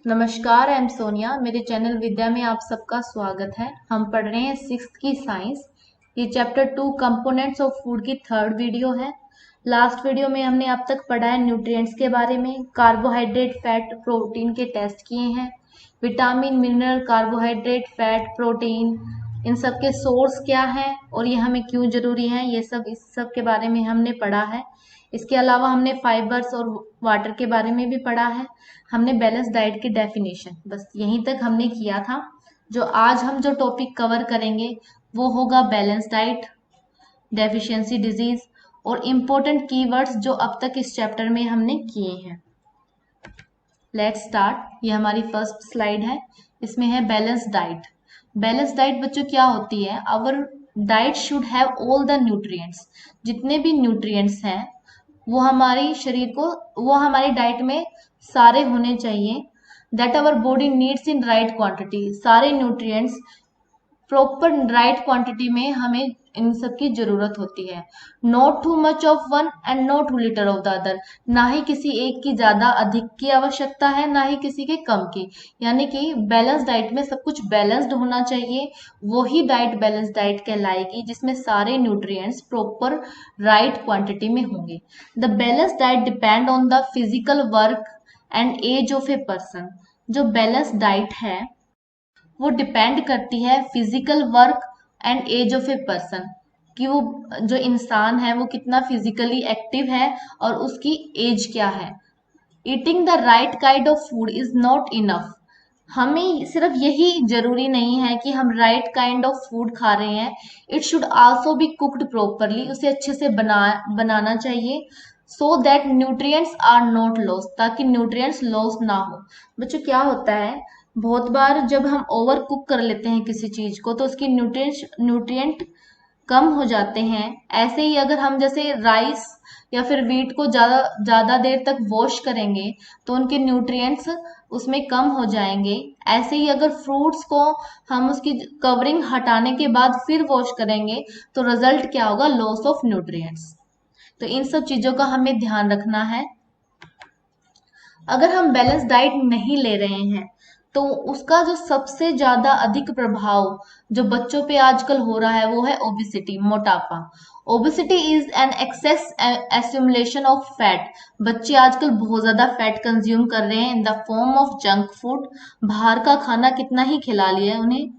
नमस्कार, I am Sonia. मेरे channel विद्या में आप सबका स्वागत है। हम पढ़ रहे हैं सिक्स्थ की साइंस। ये चैप्टर 2 कंपोनेंट्स ऑफ फूड की थर्ड वीडियो है। लास्ट वीडियो में हमने अब तक पढ़ा है न्यूट्रिएंट्स के बारे में, कार्बोहाइड्रेट, फैट, प्रोटीन के टेस्ट किए हैं, vitamin, mineral, carbohydrate, fat, protein, इन सब के सोर्स क्या हैं और ये हमें क्यों जरूरी है, ये सब इस सब के बारे में हमने पढ़ा है। इसके अलावा हमने फाइबर्स और वाटर के बारे में भी पढ़ा है। हमने बैलेंस डाइट की डेफिनेशन, बस यहीं तक हमने किया था। जो आज हम जो टॉपिक कवर करेंगे वो होगा बैलेंस डाइट, डेफिशिएंसी डिजीज और इम्पोर्टेंट कीवर्ड्स जो अब तक इस चैप्टर में हमने किए हैं। Let's start. ये हमारी फर्स्ट स्लाइड है, इसमें है बैलेंस डाइट। बैलेंस डाइट बच्चों क्या होती है? Our diet should have all the nutrients, जितने भी न्यूट्रिएंट्स हैं वो हमारी शरीर को, वो हमारी डाइट में सारे होने चाहिए। That our body needs in right quantity, सारे न्यूट्रिएंट्स प्रॉपर राइट क्वांटिटी में हमें इन सब की जरूरत होती है। Not too much of one and not too little of the other, ना ही किसी एक की ज्यादा अधिक की आवश्यकता है, ना ही किसी के कम की। यानी कि बैलेंस डाइट में सब कुछ बैलेंस्ड होना चाहिए। वही डाइट बैलेंस डाइट कहलाएगी जिसमें सारे न्यूट्रिएंट्स प्रॉपर राइट क्वांटिटी में होंगे। The balance diet depend on the physical work and age of a person. जो बैलेंस डाइट है वो डिपेंड करती है physical work and age of a person, कि वो जो इंसान है वो कितना फिजिकली एक्टिव है और उसकी एज क्या है। Eating the right kind of food is not enough. हमें सिर्फ यही जरूरी नहीं है कि हम राइट काइंड ऑफ फूड खा रहे हैं, it should also be cooked properly, उसे अच्छे से बनाना चाहिए। So that nutrients are not loss, ताकि न्यूट्रिएंट्स लॉस ना हो। बच्चों क्या होता है, बहुत बार जब हम ओवर कुक कर लेते हैं किसी चीज को तो उसकी न्यूट्रिएंट कम हो जाते हैं। ऐसे ही अगर हम जैसे राइस या फिर वीट को ज्यादा ज्यादा देर तक वॉश करेंगे तो उनके न्यूट्रिएंट्स उसमें कम हो जाएंगे। ऐसे ही अगर फ्रूट्स को हम उसकी कवरिंग हटाने के बाद फिर वॉश करेंगे तो रिजल्ट क्या होगा? Loss of nutrients. तो इन सब चीजों का हमें ध्यान रखना है। अगर हम बैलेंस डाइट नहीं ले रहे हैं तो उसका जो सबसे ज्यादा अधिक प्रभाव जो बच्चों पे आजकल हो रहा है वो है ओबेसिटी, मोटापा। Obesity is an excess accumulation of fat. बच्चे आजकल बहुत ज्यादा फैट कंज्यूम कर रहे हैं in the form of junk food. बाहर का खाना कितना ही खिला लिया है उन्हें।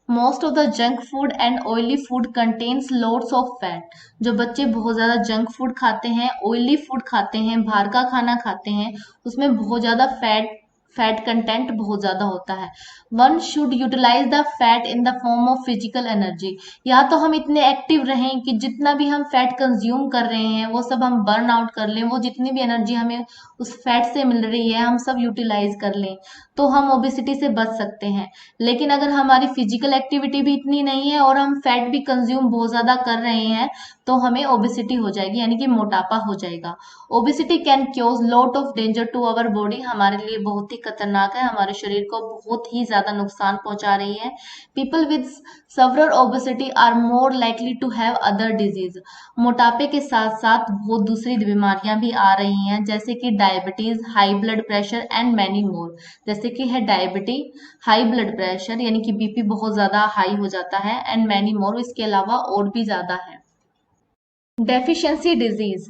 Most of the junk food and oily food contains loads of fat. जो बच्चे बहुत ज्यादा जंक फूड खाते हैं, ऑयली फूड खाते हैं, बाहर का खाना खाते हैं, उसमें बहुत ज्यादा फैट कंटेंट बहुत ज्यादा होता है। One should utilise the fat in the form of physical energy. या तो हम इतने एक्टिव रहें कि जितना भी हम फैट कंज्यूम कर रहे हैं वो सब हम बर्न आउट कर लें, वो जितनी भी एनर्जी हमें उस फैट से मिल रही है हम सब यूटिलाइज कर लें, तो हम ओबेसिटी से बच सकते हैं। लेकिन अगर हमारी फिजिकल एक्टिविटी भी इतनी नहीं है और हम फैट भी कंज्यूम बहुत ज्यादा कर रहे हैं तो हमें ओबेसिटी हो जाएगी, यानी कि मोटापा हो जाएगा। Obesity can cause lot of danger to our body. हमारे लिए बहुत ही खतरनाक है, हमारे शरीर को बहुत ही ज्यादा नुकसान पहुंचा रही है। People with severe obesity are more likely to have other disease. मोटापे के साथ साथ बहुत दूसरी बीमारियां भी आ रही हैं, जैसे कि diabetes, high blood pressure and many more. जैसे कि है डायबिटी, हाई ब्लड प्रेशर यानी कि बीपी बहुत ज्यादा हाई हो जाता है, एंड मैनी मोर, इसके अलावा और भी ज्यादा है। डेफिशिएंसी डिजीज,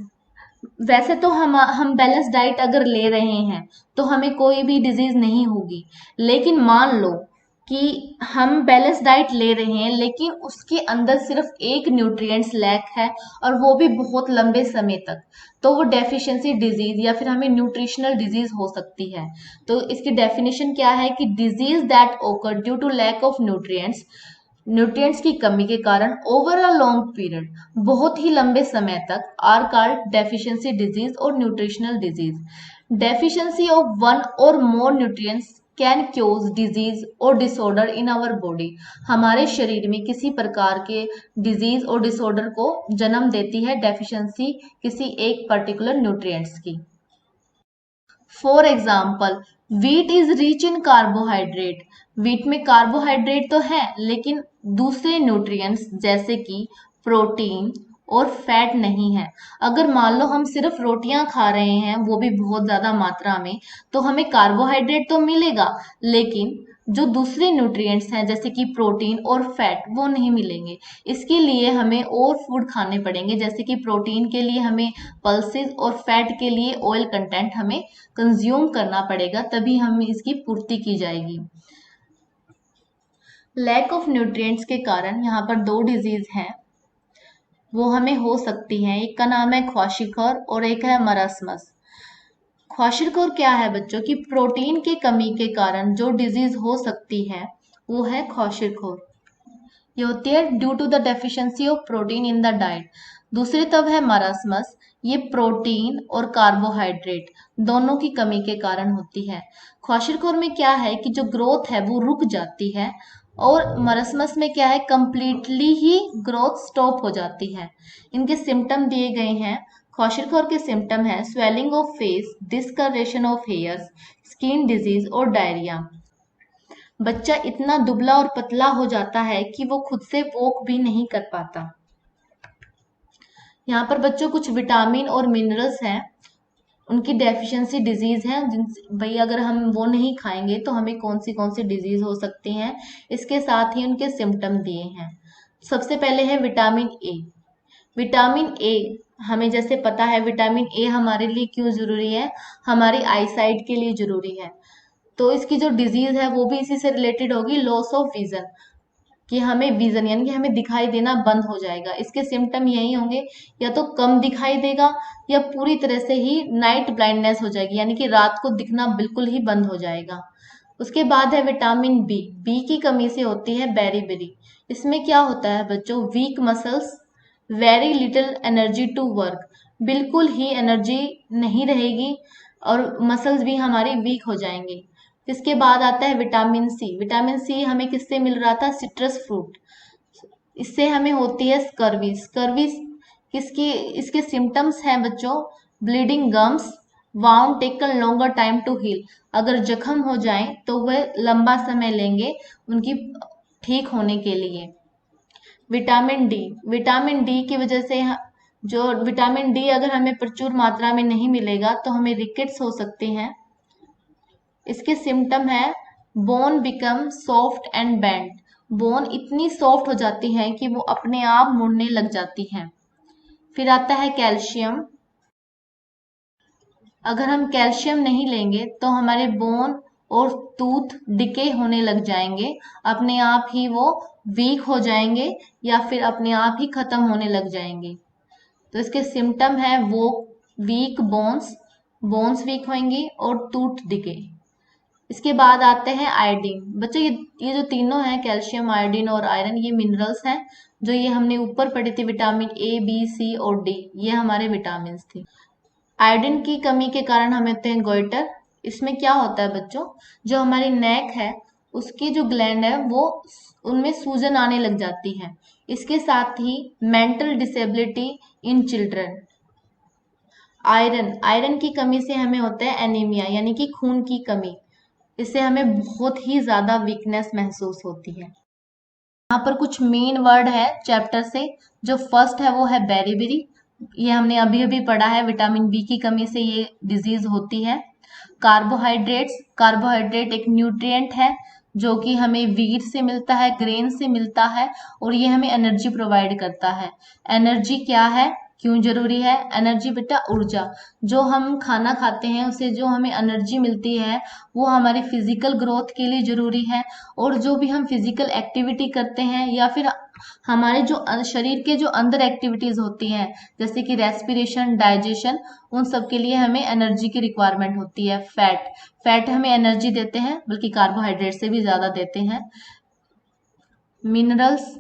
वैसे तो हम बैलेंस डाइट अगर ले रहे हैं तो हमें कोई भी डिजीज नहीं होगी। लेकिन मान लो कि हम बैलेंस डाइट ले रहे हैं लेकिन उसके अंदर सिर्फ एक न्यूट्रिएंट्स लैक है और वो भी बहुत लंबे समय तक, तो वो डेफिशिएंसी डिजीज या फिर हमें न्यूट्रिशनल डिजीज हो सकती है। तो इसकी डेफिनेशन क्या है कि disease that occur due to lack of nutrients, nutrients की कमी के कारण ओवर अ लॉन्ग पीरियड, बहुत ही लंबे समय तक, आर कॉल्ड डेफिशिएंसी डिजीज और nutritional disease. Deficiency of one और मोर न्यूट्रिएंट्स कैन क्योज डिजीज और डिसऑर्डर इन आवर बॉडी। हमारे शरीर में किसी प्रकार के डिजीज और डिसऑर्डर को जन्म देती है डेफिशिएंसी किसी एक पर्टिकुलर न्यूट्रिएंट्स की। For example, wheat is rich in carbohydrate. Wheat में कार्बोहाइड्रेट तो है लेकिन दूसरे न्यूट्रिएंट्स जैसे कि प्रोटीन और फैट नहीं है। अगर मान लो हम सिर्फ रोटियां खा रहे हैं, वो भी बहुत ज्यादा मात्रा में, तो हमें कार्बोहाइड्रेट तो मिलेगा, लेकिन जो दूसरे न्यूट्रिएंट्स हैं जैसे कि प्रोटीन और फैट, वो नहीं मिलेंगे। इसके लिए हमें और फूड खाने पड़ेंगे, जैसे कि प्रोटीन के लिए हमें पल्सेस और फैट के लिए ऑयल कंटेंट हमें कंज्यूम करना पड़ेगा, तभी हमें इसकी पूर्ति की जाएगी। लैक ऑफ न्यूट्रिएंट्स के कारण यहाँ पर दो डिजीज हैं, वो हमें हो सकती हैं। एक का नाम है क्वाशिकॉर और एक है मरासमस। क्वाशिकॉर क्या है बच्चों की प्रोटीन की कमी के कारण जो डिजीज हो सकती है, वो है क्वाशिकॉर। ये होती है due to the deficiency of protein in the diet. दूसरी तब है मरासमस, ये प्रोटीन और कार्बोहाइड्रेट दोनों की कमी के कारण होती है। क्वाशिकॉर में क्या है कि जो ग्रोथ है वो रुक जाती है, और मरसमस में क्या है कंप्लीटली ही ग्रोथ स्टॉप हो जाती है। इनके सिम्टम दिए गए हैं। क्वाशिकॉर के सिम्टम है swelling of face, discolouration of hairs, skin disease और डायरिया। बच्चा इतना दुबला और पतला हो जाता है कि वो खुद से वॉक भी नहीं कर पाता। यहाँ पर बच्चों कुछ विटामिन और मिनरल्स हैं, उनकी डेफिशिएंसी डिजीज है, भाई अगर हम वो नहीं खाएंगे तो हमें कौन सी डिजीज हो सकती हैं। इसके साथ ही उनके सिम्टम दिए हैं। सबसे पहले है विटामिन ए। विटामिन ए हमें जैसे पता है विटामिन ए हमारे लिए क्यों जरूरी है, हमारी आईसाइट के लिए जरूरी है। तो इसकी जो डिजीज है वो भी इसी से रिलेटेड होगी, लॉस ऑफ विजन, कि हमें विजन यानी कि हमें दिखाई देना बंद हो जाएगा। इसके सिम्टम यही होंगे, या तो कम दिखाई देगा या पूरी तरह से ही नाइट ब्लाइंडनेस हो जाएगी, यानी कि रात को दिखना बिल्कुल ही बंद हो जाएगा। उसके बाद है विटामिन बी। बी की कमी से होती है बेरीबेरी। इसमें क्या होता है बच्चों, weak muscles, very little energy to work, बिल्कुल ही एनर्जी नहीं रहेगी और मसल्स भी हमारी वीक हो जाएंगे। इसके बाद आता है विटामिन सी। विटामिन सी हमें किससे मिल रहा था, सिट्रस फ्रूट। इससे हमें होती है स्कर्वी। स्कर्वी किसकी, इसके सिम्टम्स हैं बच्चों, bleeding gums, wound taken longer time to heal. अगर जख्म हो जाए तो वह लंबा समय लेंगे उनकी ठीक होने के लिए। Vitamin D. विटामिन डी की वजह से जो विटामिन डी अगर हमें प्रचुर मात्रा में नहीं मिलेगा तो हमें रिकेट्स हो सकती हैं। इसके सिम्टम है bone become soft and bend. Bone इतनी सॉफ्ट हो जाती है कि वो अपने आप मुड़ने लग जाती हैं। फिर आता है कैल्शियम। अगर हम कैल्शियम नहीं लेंगे तो हमारे बोन और टूथ डिके होने लग जाएंगे, अपने आप ही वो वीक हो जाएंगे या फिर अपने आप ही खत्म होने लग जाएंगे। तो इसके सिम्टम है वो वीक बोन्स, बोन्स वीक होंगी और टूथ डिके। इसके बाद आते हैं आयोडीन। बच्चों ये जो तीनों हैं, कैल्शियम, आयोडीन और आयरन, ये मिनरल्स हैं जो ये हमने ऊपर पढ़ी थी, विटामिन ए बी सी और डी, ये हमारे विटामिन थे। आयोडीन की कमी के कारण हमें होते हैं गोइटर। इसमें क्या होता है बच्चों, जो हमारी नेक है उसकी जो ग्लैंड है वो उनमें सूजन आने लग जाती है। इसके साथ ही mental disability in children. Iron, iron की कमी से हमें होता है एनीमिया यानी कि खून की कमी। इससे हमें बहुत ही ज्यादा वीकनेस महसूस होती है। यहाँ पर कुछ मेन वर्ड है चैप्टर से। जो फर्स्ट है वो है बेरीबेरी, ये हमने अभी अभी पढ़ा है, विटामिन बी की कमी से ये डिजीज होती है। कार्बोहाइड्रेट्स, कार्बोहाइड्रेट एक न्यूट्रिएंट है जो कि हमें वीट से मिलता है, ग्रेन से मिलता है, और ये हमें एनर्जी प्रोवाइड करता है। एनर्जी क्या है, क्यों जरूरी है एनर्जी बेटा, ऊर्जा। जो हम खाना खाते हैं उससे जो हमें एनर्जी मिलती है वो हमारी फिजिकल ग्रोथ के लिए जरूरी है, और जो भी हम फिजिकल एक्टिविटी करते हैं या फिर हमारे जो शरीर के जो अंदर एक्टिविटीज होती हैं जैसे कि रेस्पिरेशन, डाइजेशन, उन सब के लिए हमें एनर्जी की रिक्वायरमेंट होती है। फैट, फैट हमें एनर्जी देते हैं, बल्कि कार्बोहाइड्रेट से भी ज्यादा देते हैं। मिनरल्स,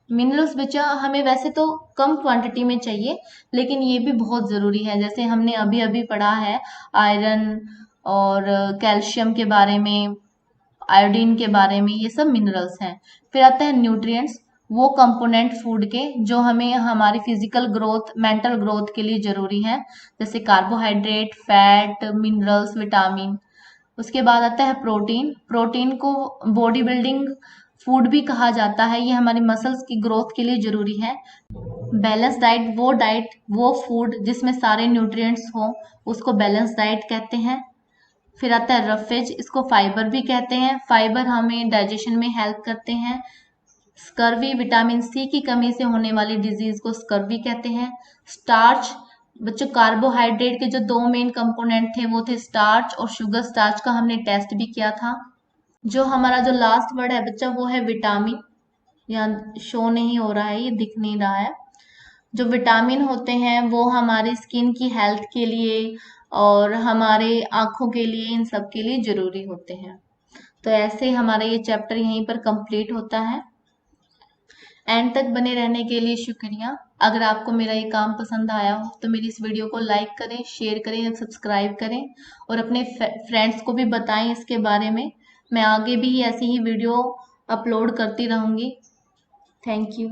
मिनरल्स बच्चा हमें वैसे तो कम क्वांटिटी में चाहिए, लेकिन ये भी बहुत जरूरी है। जैसे हमने अभी अभी पढ़ा है आयरन और कैल्शियम के बारे में, आयोडीन के बारे में, ये सब मिनरल्स हैं। फिर आता है न्यूट्रिएंट्स, वो कंपोनेंट फूड के जो हमें हमारी फिजिकल ग्रोथ, मेंटल ग्रोथ के लिए जरूरी है, जैसे कार्बोहाइड्रेट, फैट, मिनरल्स, विटामिन। उसके बाद आता है प्रोटीन। प्रोटीन को बॉडी बिल्डिंग फूड भी कहा जाता है, ये हमारी मसल्स की ग्रोथ के लिए जरूरी है। बैलेंस डाइट वो फूड जिसमें सारे न्यूट्रिएंट्स हो, उसको बैलेंस डाइट कहते हैं। फिर आता है रफेज, इसको फाइबर भी कहते हैं। फाइबर हमें डाइजेशन में हेल्प करते हैं। स्कर्वी, विटामिन सी की कमी से होने वाली डिजीज को स्कर्वी कहते हैं। स्टार्च, बच्चों कार्बोहाइड्रेट के जो दो मेन कंपोनेंट थे वो थे स्टार्च और शुगर। स्टार्च का हमने टेस्ट भी किया था। जो हमारा जो लास्ट वर्ड है बच्चा वो है विटामिन। यहाँ शो नहीं हो रहा है, ये दिख नहीं रहा है। जो विटामिन होते हैं वो हमारी स्किन की हेल्थ के लिए और हमारे आंखों के लिए, इन सब के लिए जरूरी होते हैं। तो ऐसे हमारा ये चैप्टर यहीं पर कंप्लीट होता है। एंड तक बने रहने के लिए शुक्रिया। अगर आपको मेरा ये काम पसंद आया हो तो मेरी इस वीडियो को लाइक करें, शेयर करें, सब्सक्राइब करें और अपने फ्रेंड्स को भी बताएं इसके बारे में। मैं आगे भी ऐसी ही वीडियो अपलोड करती रहूंगी। Thank you.